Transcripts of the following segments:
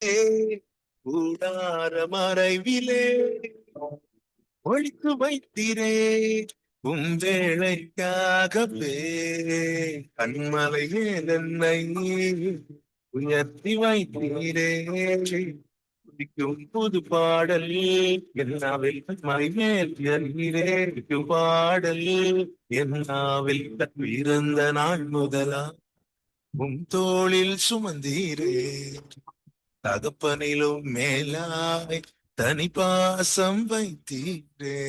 கூடார மறைவிலே ஒழித்து வைத்திரே வேளைக்காகவே கண்மலையே என்னை உயர்த்தி வைத்தீரே துதிக்கும் புது பாடல் என்னாவில் மறைமேல் என்கிறே பாடல் என்னாவில் பிறந்த நாள் முதலா தோளில் சுமந்தீரே தகப்பனிலும் மேலாய் தனி பாசம் வைத்தீரே.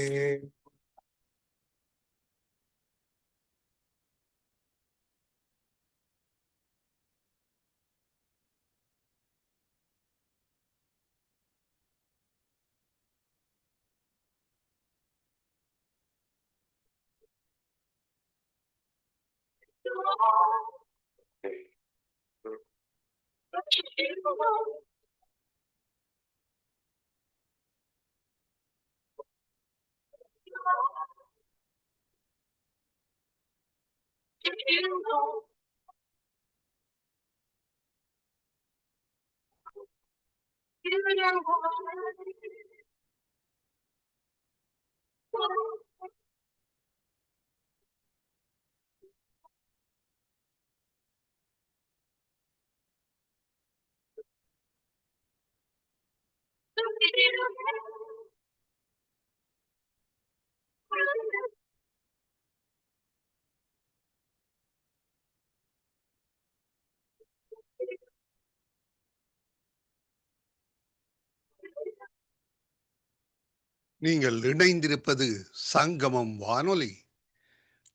நீங்கள் இணைந்திருப்பது சங்கமம் வானொலி,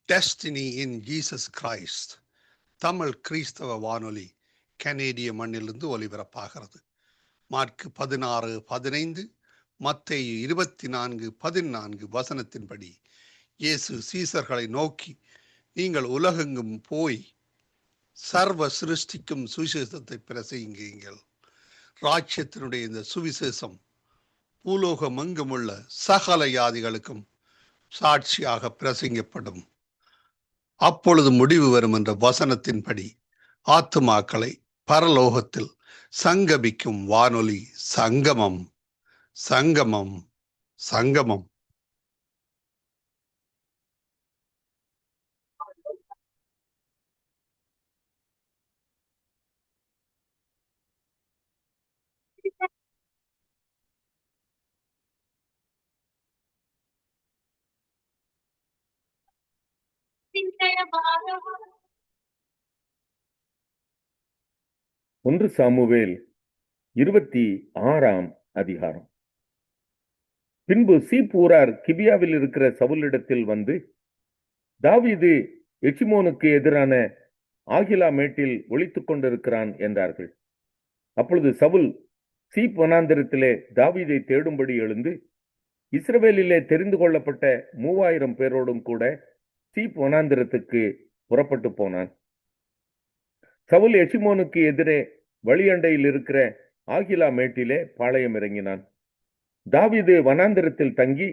destiny in Jesus Christ, Tamil கிறிஸ்தவ வானொலி, கனேடிய மண்ணிலிருந்து ஒலிபரப்பாகிறது. மார்க் 16:15, மத்தேயு 24:14 வசனத்தின்படி இயேசு சீசர்களை நோக்கி, நீங்கள் உலகெங்கும் போய் சர்வ சிருஷ்டிக்கும் சுவிசேஷத்தை பிரசங்கியுங்கள். ராஜ்யத்தினுடைய இந்த சுவிசேஷம் பூலோகமெங்குமுள்ள சகல ஜாதிகளுக்கும் சாட்சியாக பிரசங்கப்படும். அப்பொழுது முடிவு வரும் என்ற வசனத்தின்படி ஆத்துமாக்களை பரலோகத்தில் சங்கமிக்கும் வானொலி சங்கமம், சங்கமம், சங்கமம். ஒன்று சாமுவேல் 26ஆம் அதிகாரம். பின்பு சீப்பூரார் கிபியாவில் இருக்கிற சவுலிடத்தில் வந்து, தாவீது எச்சிமோனுக்கு எதிரான ஆகிலா மேட்டில் ஒளித்துக் கொண்டிருக்கிறான் என்றார்கள். அப்பொழுது சவுல் சீப் வனாந்திரத்திலே தாவீதை தேடும்படி எழுந்து, இஸ்ரவேலிலே தெரிந்து கொள்ளப்பட்ட 3000 பேரோடும் கூட சீப் வனாந்திரத்துக்கு புறப்பட்டு போனான். சவுல் எச்சிமோனுக்கு எதிரே வழியண்டையில் இருக்கிற ஆகிலா மேட்டிலே பாளையம் இறங்கினான். தாவீது வனாந்திரத்தில் தங்கி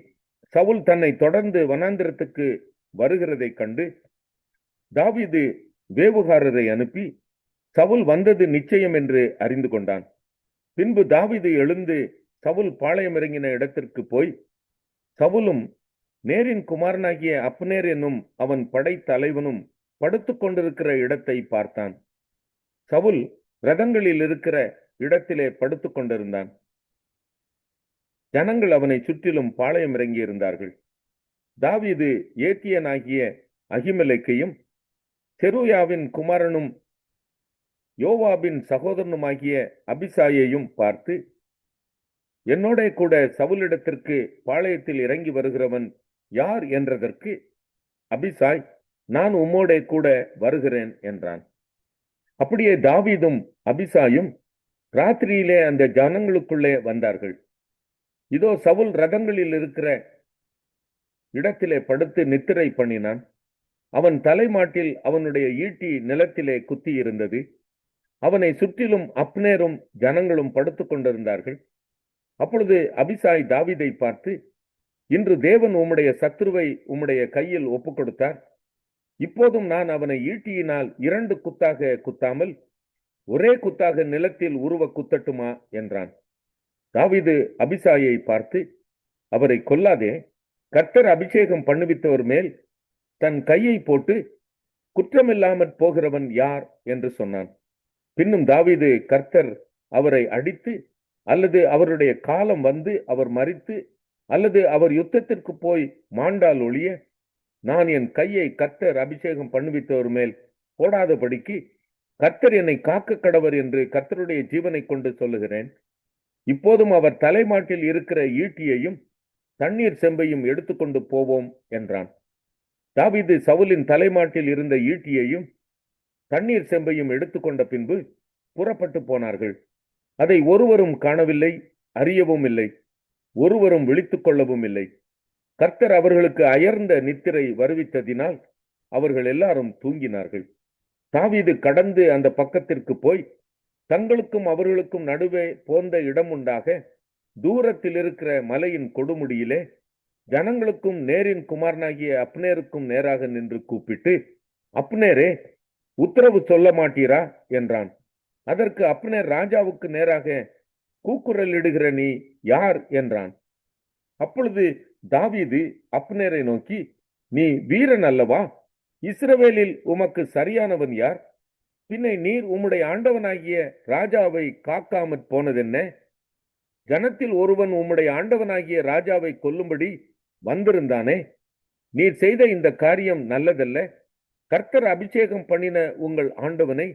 சவுல் தன்னை தொடர்ந்து வனாந்திரத்துக்கு வருகிறதை கண்டு தாவீது வேவுகாரரை அனுப்பி சவுல் வந்தது நிச்சயம் என்று அறிந்து கொண்டான். பின்பு தாவீது எழுந்து சவுல் பாளையம் இறங்கின இடத்திற்கு போய் சவுலும் நேரின் குமாரனாகிய அப்னேர் என்னும் அவன் படை தலைவனும் படுத்துக் கொண்டிருக்கிற இடத்தை பார்த்தான். சவுல் ரதங்களில் இருக்கிற இடத்திலே படுத்துக் கொண்டிருந்தான். ஜனங்கள் அவனை சுற்றிலும் பாளையம் இறங்கி இருந்தார்கள். தாவீது ஏத்தியனாகிய அகிமெலேக்கையும் செருயாவின் குமாரனும் யோவாபின் சகோதரனுமாகிய அபிசாயையும் பார்த்து, என்னோட கூட சவுலிடத்திற்கு பாளையத்தில் இறங்கி வருகிறவன் யார் என்றதற்கு அபிசாய், நான் உம்மோட கூட வருகிறேன் என்றான். அப்படியே தாவீதும் அபிசாயும் ராத்திரியிலே அந்த ஜனங்களுக்குள்ளே வந்தார்கள். இதோ சவுல் ரதங்களில் இருக்கிற இடத்திலே படுத்து நித்திரை பண்ணினான். அவன் தலைமாட்டில் அவனுடைய ஈட்டி நிலத்திலே குத்தி இருந்தது. அவனை சுற்றிலும் அப்னேரும் ஜனங்களும் படுத்துக் கொண்டிருந்தார்கள். அப்பொழுது அபிசாய் தாவீதை பார்த்து, இன்று தேவன் உம்முடைய சத்துருவை உம்முடைய கையில் ஒப்புக் கொடுத்தார். இப்போதும் நான் அவனை ஈட்டியினால் 2 குத்தாக குத்தாமல் ஒரே குத்தாக நிலத்தில் உருவ குத்தட்டுமா என்றான். தாவீது அபிசாயை பார்த்து, அவரை கொல்லாதே, கர்த்தர் அபிஷேகம் பண்ணுவித்தவர் மேல் தன் கையை போட்டு குற்றமில்லாமற் போகிறவன் யார் என்று சொன்னான். பின்னும் தாவீது, கர்த்தர் அவரை அடித்து அல்லது அவருடைய காலம் வந்து அவர் மரித்து அல்லது அவர் யுத்தத்திற்கு போய் மாண்டால் ஒழிய நான் என் கையை கர்த்தர் அபிஷேகம் பண்ணுவித்தவர் மேல் போடாதபடிக்கு கர்த்தர் என்னை காக்க கடவர் என்று கர்த்தருடைய ஜீவனை கொண்டு சொல்லுகிறேன். இப்போதும் அவர் தலைமாட்டில் இருக்கிற ஈட்டியையும் தண்ணீர் செம்பையும் எடுத்துக்கொண்டு போவோம் என்றான். தாவீது சவுலின் தலைமாட்டில் இருந்த ஈட்டியையும் தண்ணீர் செம்பையும் எடுத்துக்கொண்ட பின்பு புறப்பட்டு போனார்கள். அதை ஒருவரும் காணவில்லை, அறியவும் இல்லை, ஒருவரும் விழித்துக் கொள்ளவும் இல்லை. கர்த்தர் அவர்களுக்கு அயர்ந்த நித்திரை வருவித்ததினால் அவர்கள் எல்லாரும் தூங்கினார்கள். தாவீது கடந்து அந்த பக்கத்திற்கு போய் தங்களுக்கும் அவர்களுக்கும் நடுவே போந்த இடம் உண்டாக தூரத்தில் இருக்கிற மலையின் கொடுமுடியிலே ஜனங்களுக்கும் நேரின் குமாரனாகிய அப்னேருக்கும் நேராக நின்று கூப்பிட்டு, அப்னேரே, உத்தரவு சொல்ல மாட்டீரா என்றான். அதற்கு அப்னேர் ராஜாவுக்கு நேராக கூக்குரலிடுகிற நீ யார் என்றான். அப்பொழுது தாவீது அப்னேரை நோக்கி, நீ வீரன் அல்லவா? இஸ்ரவேலில் உமக்கு சரியானவன் யார்? பின்னை நீர் உம்முடைய ஆண்டவனாகிய ராஜாவை காக்காமற் போனதென்ன? ஜனத்தில் ஒருவன் உம்முடைய ஆண்டவனாகிய ராஜாவை கொல்லும்படி வந்திருந்தானே. நீர் செய்த இந்த காரியம் நல்லதல்ல. கர்த்தர் அபிஷேகம் பண்ணின உங்கள் ஆண்டவனை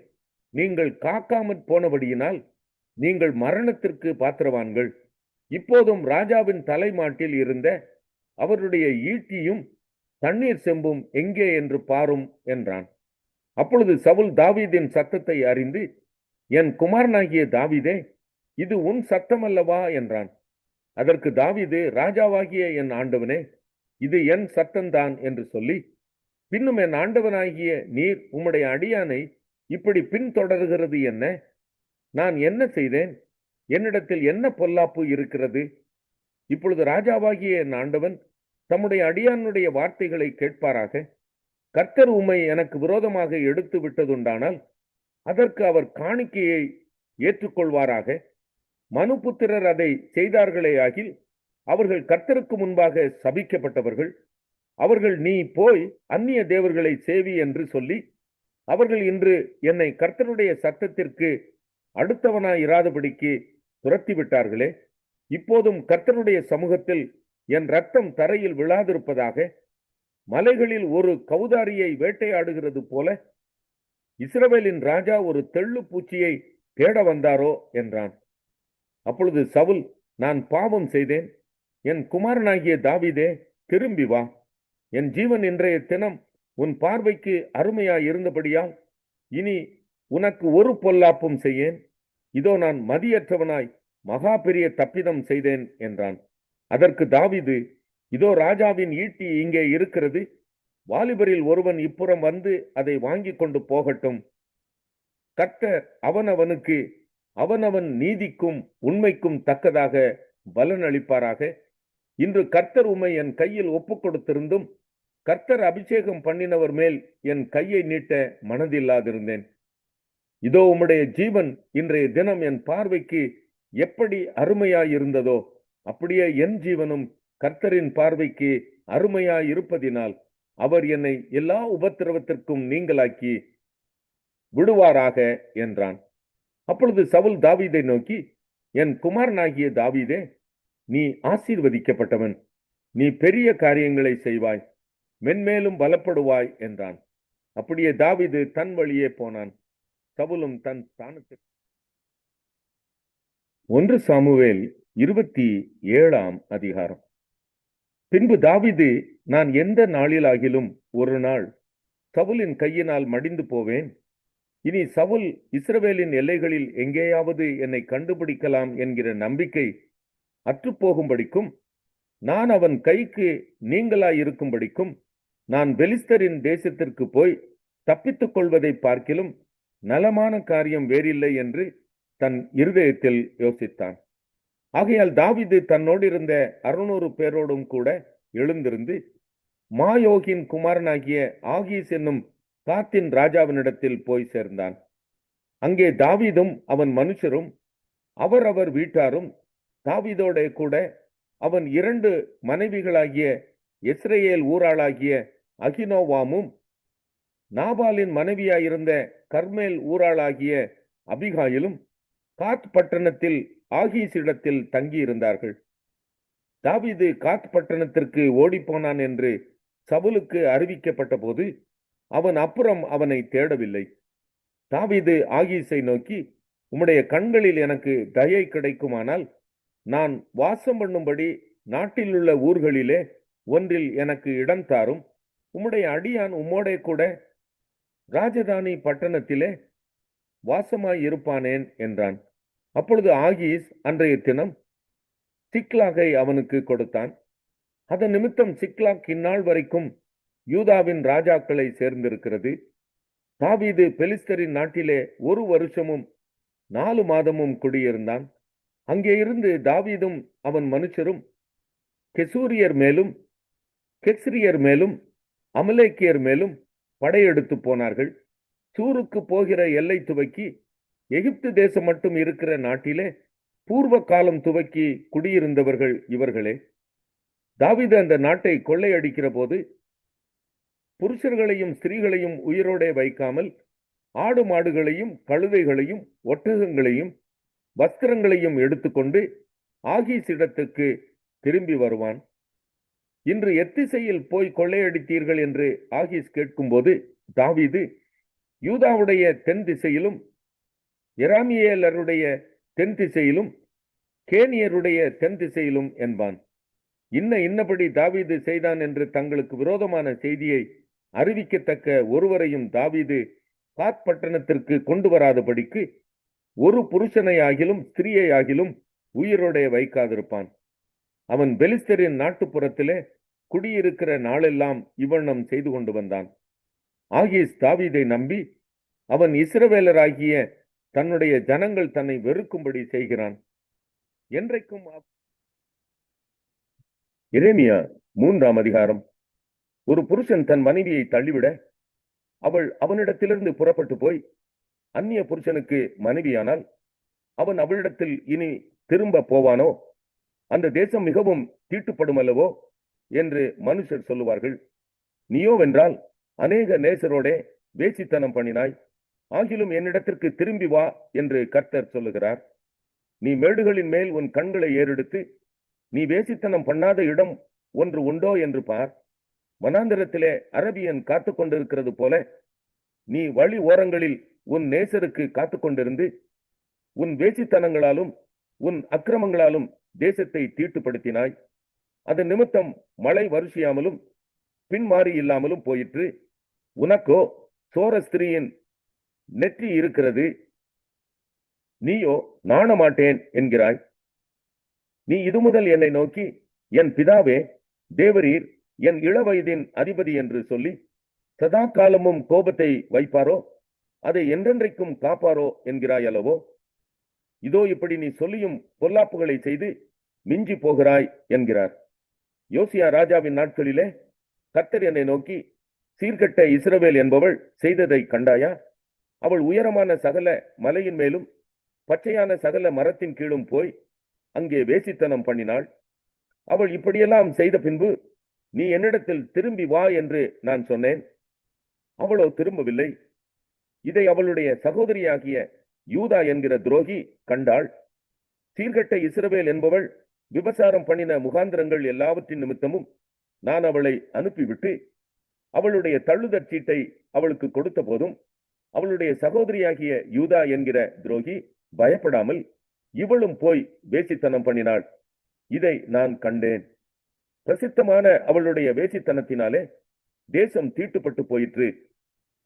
நீங்கள் காக்காமற் போனபடியினால் நீங்கள் மரணத்திற்கு பாத்திரவான்கள். இப்போதும் ராஜாவின் தலைமாட்டில் இருந்த அவருடைய ஈட்டியும் தண்ணீர் செம்பும் எங்கே என்று பாரும் என்றான். அப்பொழுது சவுல் தாவீதின் சத்தத்தை அறிந்து, என் குமாரனாகிய தாவீதே, இது உன் சத்தம் அல்லவா என்றான். அதற்கு தாவீது, ராஜாவாகிய என் ஆண்டவனே, இது என் சத்தம்தான் என்று சொல்லி, பின்னும் என் ஆண்டவனாகிய நீர் உம்முடைய அடியானை இப்படி பின்தொடர்கிறது என்ன? நான் என்ன செய்தேன்? என்னிடத்தில் என்ன பொல்லாப்பு இருக்கிறது? இப்பொழுது ராஜாவாகிய என் ஆண்டவன் தம்முடைய அடியானுடைய வார்த்தைகளை கேட்பாராக. கர்த்தர் உம்மை எனக்கு விரோதமாக எடுத்து விட்டதுண்டானால் அதற்கு அவர் காணிக்கையை ஏற்றுக்கொள்வாராக. மனுபுத்திரர் அதை செய்தார்களே ஆகில் அவர்கள் கர்த்தருக்கு முன்பாக சபிக்கப்பட்டவர்கள். அவர்கள் நீ போய் அந்நிய தேவர்களை சேவி என்று சொல்லி அவர்கள் இன்று என்னை கர்த்தருடைய சத்தத்திற்கு அடுத்தவனாய் இராதபடிக்கு துரத்தி விட்டார்களே. இப்போதும் கர்த்தருடைய சமூகத்தில் என் ரத்தம் தரையில் விழாதிருப்பதாக. மலைகளில் ஒரு கௌதாரியை வேட்டையாடுகிறது போல இஸ்ரவேலின் ராஜா ஒரு தெள்ளு பூச்சியை தேட வந்தாரோ என்றான். அப்பொழுது சவுல், நான் பாவம் செய்தேன். என் குமாரனாகிய தாவீதே, திரும்பி வா. என் ஜீவன் இன்றைய தினம் உன் பார்வைக்கு அருமையாய் இருந்தபடியால் இனி உனக்கு ஒரு பொல்லாப்பும் செய்யேன். இதோ நான் மதியற்றவனாய் மகா பெரிய தப்பிதம் செய்தேன் என்றான். அதற்கு தாவீது, இதோ ராஜாவின் ஈட்டி இங்கே இருக்கிறது. வாலிபரில் ஒருவன் இப்புறம் வந்து அதை வாங்கி கொண்டு போகட்டும். கர்த்தர் அவனவனுக்கு அவனவன் நீதிக்கும் உண்மைக்கும் தக்கதாக பலன் அளிப்பாராக. இன்று கர்த்தர் உம்மை என் கையில் ஒப்புக் கொடுத்திருந்தும் கர்த்தர் அபிஷேகம் பண்ணினவர் மேல் என் கையை நீட்ட மனதில்லாதிருந்தேன். இதோ உம்முடைய ஜீவன் இன்றைய தினம் என் பார்வைக்கு எப்படி அருமையாயிருந்ததோ அப்படியே என் ஜீவனும் கர்த்தரின் பார்வைக்கு அருமையாயிருப்பதினால் அவர் என்னை எல்லா உபத்திரவத்திற்கும் நீங்களாக்கி விடுவாராக என்றான். அப்பொழுது சவுல் தாவீதை நோக்கி, என் குமாரனாகிய தாவீதே, நீ ஆசீர்வதிக்கப்பட்டவன். நீ பெரிய காரியங்களை செய்வாய், மென்மேலும் பலப்படுவாய் என்றான். அப்படியே தாவீது தன் வழியே போனான். சவுலும் தன் ஸ்தானத்தில். 1 சாமுவேல் 27 அதிகாரம். பின்பு தாவீது, நான் எந்த நாளிலாகிலும் ஒரு நாள் சவுலின் கையினால் மடிந்து போவேன். இனி சவுல் இஸ்ரவேலின் எல்லைகளில் எங்கேயாவது என்னை கண்டுபிடிக்கலாம் என்கிற நம்பிக்கை அற்றுப்போகும்படிக்கும் நான் அவன் கைக்கு நீங்களாயிருக்கும்படிக்கும் நான் பெலிஸ்தரின் தேசத்திற்கு போய் தப்பித்துக் கொள்வதை பார்க்கிலும் நலமான காரியம் வேறில்லை என்று தன் இருதயத்தில் யோசித்தான். ஆகையால் தாவீது தன்னோடு இருந்த 600 பேரோடும் கூட எழுந்திருந்து மாயோகின் குமாரனாகிய ஆகீஸ் என்னும் காத்தின் ராஜாவினிடத்தில் போய் சேர்ந்தான். அங்கே தாவீதும் அவன் மனுஷரும் அவரவர் வீட்டாரும் தாவீதோட கூட அவன் 2 மனைவிகளாகிய இஸ்ரேல் ஊராளாகிய அகினோவாமும் நாபாலின் மனைவியாயிருந்த கர்மேல் ஊராளாகிய அபிகாயிலும் காத் பட்டணத்தில் ஆகீசிடத்தில் தங்கியிருந்தார்கள். தாவீது காத் பட்டணத்திற்கு ஓடிப்போனான் என்று சவுலுக்கு அறிவிக்கப்பட்ட போது அவன் அப்புறம் அவனை தேடவில்லை. தாவீது ஆகீஸை நோக்கி, உம்முடைய கண்களில் எனக்கு தயை கிடைக்குமானால் நான் வாசம் பண்ணும்படி நாட்டில் உள்ள ஊர்களிலே ஒன்றில் எனக்கு இடம் தாரும். உம்முடைய அடியான் உம்மோடே கூட ராஜதானி பட்டணத்திலே வாசமாய் இருப்பானேன் என்றான். அப்பொழுது ஆகீஸ் அன்றைய தினம் சிக்லாகை அவனுக்கு கொடுத்தான். அதன் நிமித்தம் சிக்லாக் இந்நாள் வரைக்கும் யூதாவின் ராஜாக்களை சேர்ந்திருக்கிறது. தாவீது பெலிஸ்தரின் நாட்டிலே 1 வருஷமும் 4 மாதமும் குடியிருந்தான். அங்கே இருந்து தாவீதும் அவன் மனுஷரும் கெசூரியர் மேலும் கெஸ்ரியர் மேலும் அமலேக்கியர் மேலும் படையெடுத்து போனார்கள். சூருக்கு போகிற எல்லை துவக்கி எகிப்து தேசம் மட்டும் இருக்கிற நாட்டிலே பூர்வ காலம் துவக்கி குடியிருந்தவர்கள் இவர்களே. தாவீது அந்த நாட்டை கொள்ளையடிக்கிற போது புருஷர்களையும் ஸ்திரீகளையும் உயிரோடே வைக்காமல் ஆடு மாடுகளையும் கழுதைகளையும் ஒட்டகங்களையும் வஸ்திரங்களையும் எடுத்துக்கொண்டு ஆகீசிடத்துக்கு திரும்பி வருவான். இன்று எத்திசையில் போய் கொள்ளையடித்தீர்கள் என்று ஆகீஸ் கேட்கும்போது தாவீது யூதாவுடைய தென் திசையிலும் எராமியேலருடைய தென் திசையிலும் கேனியருடைய தென் திசையிலும் என்பான். இன்னபடி தாவீது செய்தான் என்று தங்களுக்கு விரோதமான செய்தியை அறிவிக்கத்தக்க ஒருவரையும் தாவீது காத் பட்டணத்திற்கு கொண்டு வராதபடிக்கு ஒரு புருஷனையாகிலும் ஸ்திரீயையாகிலும் உயிரோடே வைக்காதிருப்பான். அவன் பெலிஸ்தரின் நாட்டுப்புறத்திலே குடியிருக்கிற நாளெல்லாம் இவ்வண்ணம் செய்து கொண்டு வந்தான். ஆகீஸ் தாவீதை நம்பி அவன் இஸ்ரவேலராகிய தன்னுடைய ஜனங்கள் தன்னை வெறுக்கும்படி செய்கிறான். என்றைக்கும் எரேமியா 3ஆம் அதிகாரம். ஒரு புருஷன் தன் மனைவியை தள்ளிவிட அவள் அவனிடத்திலிருந்து புறப்பட்டு போய் அந்நிய புருஷனுக்கு மனைவியானால் அவன் அவளிடத்தில் இனி திரும்ப போவானோ? அந்த தேசம் மிகவும் தீட்டுப்படும் அல்லவோ என்று மனுஷர் சொல்லுவார்கள். நீயோவென்றால் அநேக நேசரோடே வேசித்தனம் பண்ணினாய், ஆகிலும் என்னிடத்திற்கு திரும்பி வா என்று கர்த்தர் சொல்லுகிறார். நீ மேடுகளின் மேல் உன் கண்களை ஏறெடுத்து நீ வேசித்தனம் பண்ணாத இடம் ஒன்று உண்டோ என்று பார். வனாந்திரத்திலே அரபியன் காத்து கொண்டிருக்கிறது போல நீ வழி ஓரங்களில் உன் நேசருக்கு காத்து கொண்டிருந்து உன் வேசித்தனங்களாலும் உன் அக்கிரமங்களாலும் தேசத்தை தீட்டுப்படுத்தினாய். அதன் நிமித்தம் மழை வருஷியாமலும் பின்மாறி இல்லாமலும் போயிற்று. உனக்கோ சோர ஸ்திரீயின் நெற்றி இருக்கிறது, நீயோ நாணமாட்டேன் என்கிறாய். நீ இது முதல் என்னை நோக்கி, என் பிதாவே தேவரீர் என் இளவயதின் அதிபதி என்று சொல்லி சதா காலமும் கோபத்தை வைப்பாரோ, அதை என்றென்றைக்கும் காப்பாரோ என்கிறாய் அல்லவோ? இதோ இப்படி நீ சொல்லியும் பொல்லாப்புகளை செய்து மிஞ்சி போகிறாய் என்கிறார். யோசியா ராஜாவின் நாட்களிலே கர்த்தர் என்னை நோக்கி, சீர்கெட்ட இஸ்ரவேல் என்பவள் செய்ததை கண்டாயா? அவள் உயரமான சகல மலையின் மேலும் பச்சையான சகல மரத்தின் கீழும் போய் அங்கே வேசித்தனம் பண்ணினாள். அவள் இப்படியெல்லாம் செய்த பின்பு நீ என்னிடத்தில் திரும்பி வா என்று நான் சொன்னேன். அவளோ திரும்பவில்லை. இதை அவளுடைய சகோதரியாகிய யூதா என்கிற துரோகி கண்டாள். சீர்கெட்ட இஸ்ரவேல் என்பவள் விபசாரம் பண்ணின முகாந்திரங்கள் எல்லாவற்றின் நிமித்தமும் நான் அவளை அனுப்பிவிட்டு அவளுடைய தள்ளுதற் சீட்டை அவளுக்கு கொடுத்த போதும் அவளுடைய சகோதரியாகிய யூதா என்கிற துரோகி பயப்படாமல் இவளும் போய் வேசித்தனம் பண்ணினாள். இதை நான் கண்டேன். பிரசித்தமான அவளுடைய வேசித்தனத்தினாலே தேசம் தீட்டுப்பட்டு போயிற்று.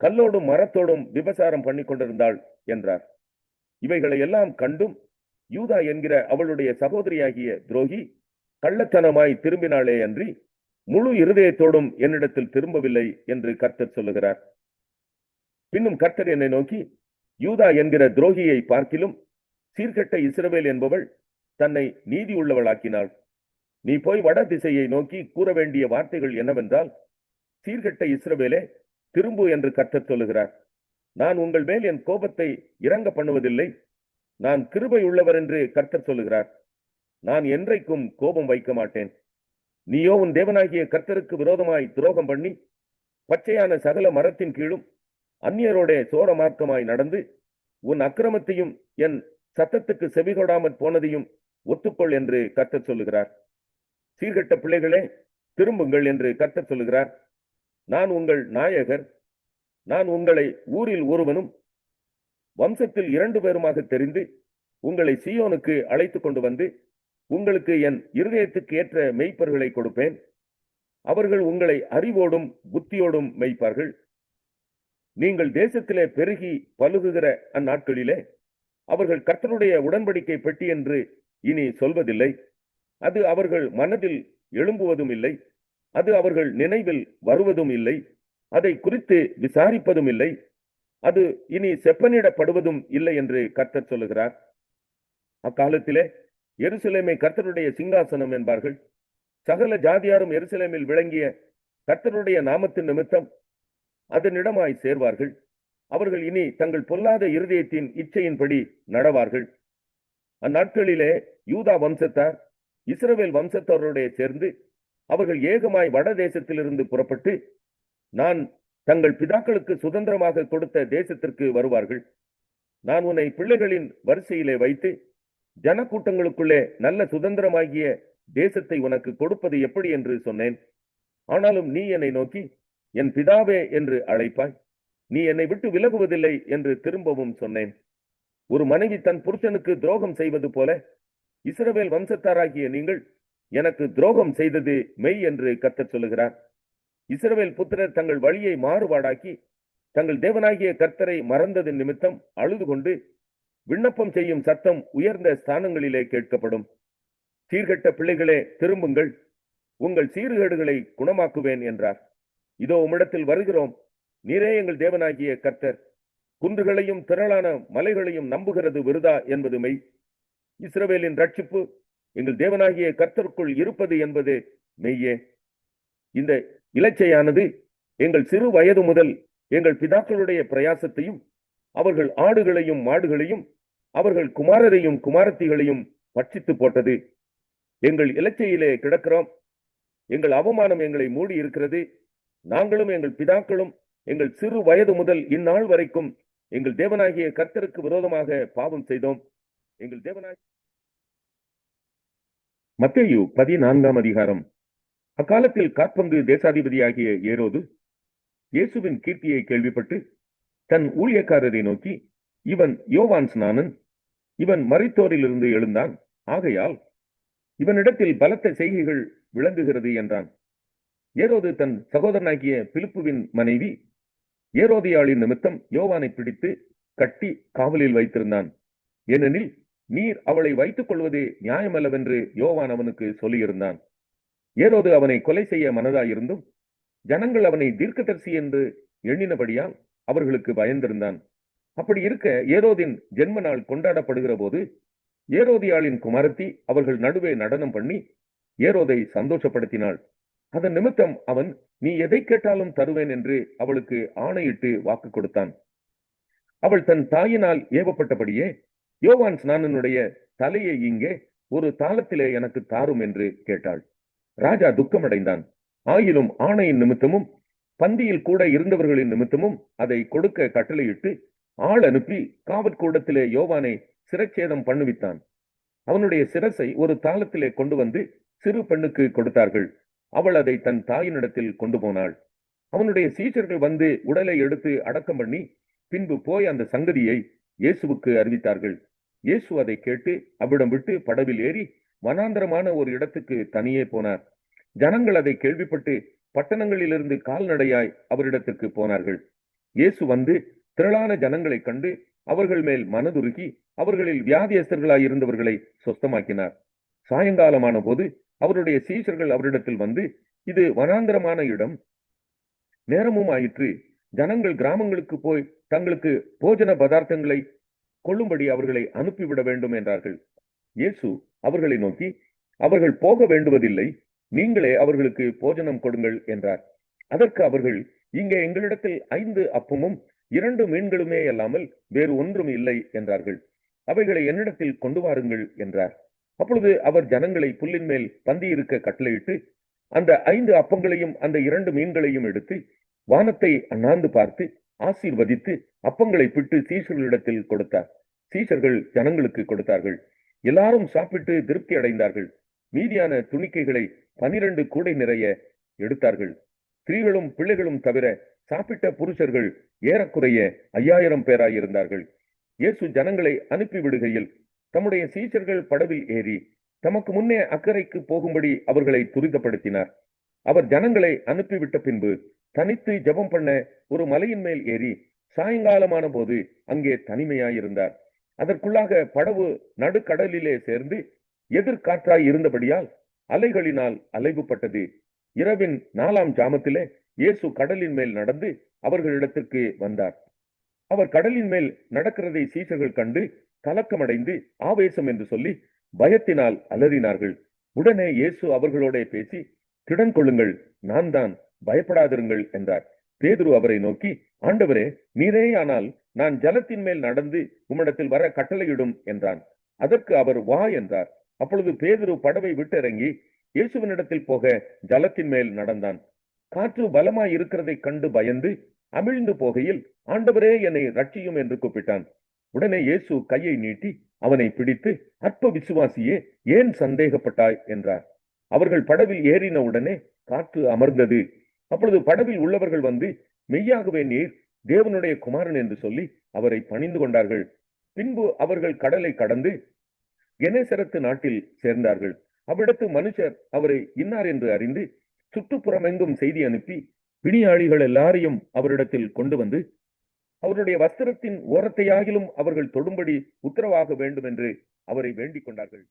கல்லோடும் மரத்தோடும் விபசாரம் பண்ணி கொண்டிருந்தாள் என்றார். இவைகளை எல்லாம் கண்டும் யூதா என்கிற அவளுடைய சகோதரியாகிய துரோகி கள்ளத்தனமாய் திரும்பினாளே அன்றி முழு இருதயத்தோடும் என்னிடத்தில் திரும்பவில்லை என்று கர்த்தர் சொல்லுகிறார். பின்னும் கர்த்தர் என்னை நோக்கி, யூதா என்கிற துரோகியை பார்க்கிலும் சீர்கெட்ட இஸ்ரவேல் என்பவள் தன்னை நீதி உள்ளவளாக்கினாள். நீ போய் வட திசையை நோக்கி கூற வேண்டிய வார்த்தைகள் என்னவென்றால், சீர்கெட்ட இஸ்ரவேலே திரும்பு என்று கர்த்தர் சொல்லுகிறார். நான் உங்கள் மேல் என் கோபத்தை இறங்க பண்ணுவதில்லை. நான் கிருபை உள்ளவர் என்று கர்த்தர் சொல்லுகிறார். நான் என்றைக்கும் கோபம் வைக்க மாட்டேன். நீயோ உன் தேவனாகிய கர்த்தருக்கு விரோதமாய் துரோகம் பண்ணி பச்சையான சகல மரத்தின் கீழும் அந்நியரோட சோர மார்க்கமாய் நடந்து உன் அக்கிரமத்தையும் என் சத்தத்துக்கு செவிகொடாமற் போனதையும் ஒத்துக்கொள் என்று கர்த்தர் சொல்லுகிறார். சீர்கெட்ட பிள்ளைகளே, திரும்புங்கள் என்று கர்த்தர் சொல்லுகிறார். நான் உங்கள் நாயகர். நான் உங்களை ஊரில் ஒருவனும் வம்சத்தில் 2 பேருமாக தெரிந்து உங்களை சீயோனுக்கு அழைத்து கொண்டு வந்து உங்களுக்கு என் இருதயத்துக்கு ஏற்ற மெய்ப்பர்களை கொடுப்பேன். அவர்கள் உங்களை அறிவோடும் புத்தியோடும் மெய்ப்பார்கள். நீங்கள் தேசத்திலே பெருகி பலுகுகிற அந்நாட்களிலே அவர்கள் கர்த்தருடைய உடன்படிக்கை பெட்டி என்று இனி சொல்வதில்லை. அது அவர்கள் மனதில் எழும்புவதும் இல்லை. அது அவர்கள் நினைவில் வருவதும் இல்லை. அதை குறித்து விசாரிப்பதும் இல்லை. அது இனி செப்பனிடப்படுவதும் இல்லை என்று கர்த்தர் சொல்லுகிறார். அக்காலத்திலே எருசலேமை கர்த்தருடைய சிங்காசனம் என்பார்கள். சகல ஜாதியாரும் எருசலேமில் விளங்கிய கர்த்தருடைய நாமத்தின் நிமித்தம் அதனிடமாய் சேர்வார்கள். அவர்கள் இனி தங்கள் பொல்லாத இருதயத்தின் இச்சையின்படி நடவார்கள். அந்நாட்களிலே யூதா வம்சத்தார் இஸ்ரவேல் வம்சத்தாரோட சேர்ந்து அவர்கள் ஏகமாய் வட தேசத்திலிருந்து புறப்பட்டு நான் தங்கள் பிதாக்களுக்கு சுதந்திரமாக கொடுத்த தேசத்திற்கு வருவார்கள். நான் உன்னை பிள்ளைகளின் வரிசையிலே வைத்து ஜனக்கூட்டங்களுக்குள்ளே நல்ல சுதந்திரமாகிய தேசத்தை உனக்கு கொடுப்பது எப்படி என்று சொன்னேன். ஆனாலும் நீ என்னை நோக்கி என் பிதாவே என்று அழைப்பாய். நீ என்னை விட்டு விலகுவதில்லை என்று திரும்பவும் சொன்னேன். ஒரு மனைவி தன் புருஷனுக்கு துரோகம் செய்வது போல இஸ்ரவேல் வம்சத்தாராகிய நீங்கள் எனக்கு துரோகம் செய்தது மெய் என்று கர்த்தர் சொல்லுகிறார். இஸ்ரவேல் புத்திரர் தங்கள் வழியை மாறுபாடாக்கி தங்கள் தேவனாகிய கர்த்தரை மறந்தது நிமித்தம் அழுது கொண்டு விண்ணப்பம் செய்யும் சத்தம் உயர்ந்த ஸ்தானங்களிலே கேட்கப்படும். சீர்கெட்ட பிள்ளைகளே, திரும்புங்கள், உங்கள் சீர்கேடுகளை குணமாக்குவேன் என்றார். இதோ உம்மிடத்தில் வருகிறோம். நீரே எங்கள் தேவனாகிய கர்த்தர். குன்றுகளையும் திரளான மலைகளையும் நம்புகிறது விருதா என்பது மெய். இஸ்ரவேலின் ரட்சிப்பு எங்கள் தேவனாகிய கர்த்தருக்குள் இருப்பது என்பது மெய்யே. இந்த இலச்சையானது எங்கள் சிறு வயது முதல் எங்கள் பிதாக்களுடைய பிரயாசத்தையும் அவர்கள் ஆடுகளையும் மாடுகளையும் அவர்கள் குமாரரையும் குமாரத்திகளையும் பட்சித்து போட்டது. எங்கள் இலச்சையிலே கிடக்கிறோம். எங்கள் அவமானம் எங்களை மூடி இருக்கிறது. நாங்களும் எங்கள் பிதாக்களும் எங்கள் சிறு வயது முதல் இந்நாள் வரைக்கும் எங்கள் தேவனாகிய கர்த்தருக்கு விரோதமாக பாவம் செய்தோம். எங்கள் தேவனாகிய மத்தேயு 14ஆம் அதிகாரம். அக்காலத்தில் காற்பங்கு தேசாதிபதியாகிய ஏரோது இயேசுவின் கீர்த்தியை கேள்விப்பட்டு தன் ஊழியக்காரரை நோக்கி, இவன் யோவான் ஸ்நானன். இவன் மரித்தோரிலிருந்து எழுந்தான். ஆகையால் இவனிடத்தில் பலத்த செய்கைகள் விளங்குகிறது என்றான். ஏரோது தன் சகோதரனாகிய பிலிப்புவின் மனைவி ஏரோதியாளின் நிமித்தம் யோவானை பிடித்து கட்டி காவலில் வைத்திருந்தான். ஏனெனில் நீர் அவளை வைத்துக் கொள்வது நியாயமல்லவென்று யோவான் அவனுக்கு சொல்லியிருந்தான். ஏரோது அவனை கொலை செய்ய மனதாயிருந்தும் ஜனங்கள் அவனை தீர்க்கதரிசி என்று எண்ணினபடியால் அவர்களுக்கு பயந்திருந்தான். அப்படி இருக்க ஏரோதின் ஜென்ம நாள் கொண்டாடப்படுகிற போது ஏரோதியாளின் குமாரத்தி அவர்கள் நடுவே நடனம் பண்ணி ஏரோதை சந்தோஷப்படுத்தினாள். அதன் நிமித்தம் அவன், நீ எதை கேட்டாலும் தருவேன் என்று அவளுக்கு ஆணையிட்டு வாக்கு கொடுத்தான். அவள் தன் தாயினால் ஏவப்பட்டபடியே யோவான் ஸ்நானனுடைய தலையை இங்கே ஒரு தாளத்திலே எனக்கு தாரும் என்று கேட்டாள். ராஜா துக்கமடைந்தான். ஆயினும் ஆணையின் நிமித்தமும் பந்தியில் கூட இருந்தவர்களின் நிமித்தமும் அதை கொடுக்க கட்டளையிட்டு ஆள் அனுப்பி காவற்கூடத்திலே யோவானை சிரச்சேதம் பண்ணுவித்தான். அவனுடைய சிரசை ஒரு தாளத்திலே கொண்டு வந்து சிறு பெண்ணுக்கு கொடுத்தார்கள். அவள் அதை தன் தாயினிடத்தில் கொண்டு போனாள். அவனுடைய சீஷர்கள் வந்து உடலை எடுத்து அடக்கம் பண்ணி பின்பு போய் அந்த சங்கதியை இயேசுவுக்கு அறிவித்தார்கள். இயேசு அதை கேட்டு அவ்விடம் விட்டு படவில் ஏறி வனாந்தரமான ஒரு இடத்துக்கு தனியே போனார். ஜனங்கள் அதை கேள்விப்பட்டு பட்டணங்களிலிருந்து கால்நடையாய் அவரிடத்திற்கு போனார்கள். இயேசு வந்து திரளான ஜனங்களை கண்டு அவர்கள் மேல் மனதுருகி அவர்களில் வியாதியஸ்தர்களாய் இருந்தவர்களை சொஸ்தமாக்கினார். சாயங்காலமான போது அவருடைய சீஷர்கள் அவரிடத்தில் வந்து, இது வனாந்தரமான இடம், நேரமும் ஆயிற்று. ஜனங்கள் கிராமங்களுக்கு போய் தங்களுக்கு போஜன பதார்த்தங்களை கொள்ளும்படி அவர்களை அனுப்பிவிட வேண்டும் என்றார்கள். இயேசு அவர்களை நோக்கி, அவர்கள் போக வேண்டுவதில்லை, நீங்களே அவர்களுக்கு போஜனம் கொடுங்கள் என்றார். அதற்கு அவர்கள், இங்கே எங்களிடத்தில் 5 அப்பமும் 2 மீன்களுமே அல்லாமல் வேறு ஒன்றும் இல்லை என்றார்கள். அவைகளை என்னிடத்தில் கொண்டு வாருங்கள் என்றார். அப்பொழுது அவர் ஜனங்களை புல்லின் மேல் பந்தியிருக்க கட்டளையிட்டு அந்த 5 அப்பங்களையும் அந்த 2 மீன்களையும் எடுத்து வானத்தை அண்ணாந்து பார்த்து ஆசீர்வதித்து அப்பங்களை பிட்டு சீஷர்களிடத்தில் கொடுத்தார். சீஷர்கள் ஜனங்களுக்கு கொடுத்தார்கள். எல்லாரும் சாப்பிட்டு திருப்தி அடைந்தார்கள். மீதியான துணிக்கைகளை 12 கூடை நிறைய எடுத்தார்கள். ஸ்திரீகளும் பிள்ளைகளும் தவிர சாப்பிட்ட புருஷர்கள் ஏறக்குறைய 5000 பேராயிருந்தார்கள். இயேசு ஜனங்களை அனுப்பிவிடுகையில் தம்முடைய சீஷர்கள் படவில் ஏறி தமக்கு முன்னே அக்கறைக்கு போகும்படி அவர்களை துரிதப்படுத்தினார். அவர் ஜனங்களை அனுப்பிவிட்ட பின்பு தனித்து ஜெபம் பண்ண ஒரு மலையின் மேல் ஏறி சாயங்காலமான போது அங்கே தனிமையாயிருந்தார். அதற்குள்ளாக படவு நடுக்கடலிலே சேர்ந்து எதிர்காற்றாய் இருந்தபடியால் அலைகளினால் அலைவுபட்டது. இரவின் 4ஆம் ஜாமத்திலே இயேசு கடலின் மேல் நடந்து அவர்களிடத்திற்கு வந்தார். அவர் கடலின் மேல் நடக்கிறதை சீஷர்கள் கண்டு கலக்கமடைந்து ஆவேசம் என்று சொல்லி பயத்தினால் அலறினார்கள். உடனே இயேசு அவர்களோட பேசி, திடன் கொள்ளுங்கள், நான் தான், பயப்படாதிருங்கள் என்றார். பேதுரு அவரை நோக்கி, ஆண்டவரே, நீரேயானால் நான் ஜலத்தின் மேல் நடந்து உம்மிடத்தில் வர கட்டளையிடும் என்றான். அதற்கு அவர் வா என்றார். அப்பொழுது பேதுரு படவை விட்டிறங்கி இயேசுவினிடத்தில் போக ஜலத்தின் மேல் நடந்தான். காற்று பலமாய் இருக்கிறதை கண்டு பயந்து அமிழ்ந்து போகையில், ஆண்டவரே, என்னை ரட்சியும் என்று கூப்பிட்டான். உடனே இயேசு கையை நீட்டி அவனை பிடித்து, அற்ப விசுவாசியே, ஏன் சந்தேகப்பட்டாய் என்றார். அவர்கள் படவில் ஏறின உடனே காற்று அமர்ந்தது. அப்பொழுது படவில் உள்ளவர்கள் வந்து, மெய்யாகவே நீர் தேவனுடைய குமாரன் என்று சொல்லி அவரை பணிந்து கொண்டார்கள். பின்பு அவர்கள் கடலை கடந்து கெனேசரத்து நாட்டில் சேர்ந்தார்கள். அவ்விடத்து மனுஷர் அவரை இன்னார் என்று அறிந்து சுற்றுப்புறமெங்கும் செய்தி அனுப்பி பிணியாளிகள் எல்லாரையும் அவரிடத்தில் கொண்டு வந்து அவருடைய வஸ்திரத்தின் ஓரத்தையாகிலும் அவர்கள் தொடும்படி உத்தரவாக வேண்டும் என்று அவரை வேண்டிக் கொண்டார்கள்.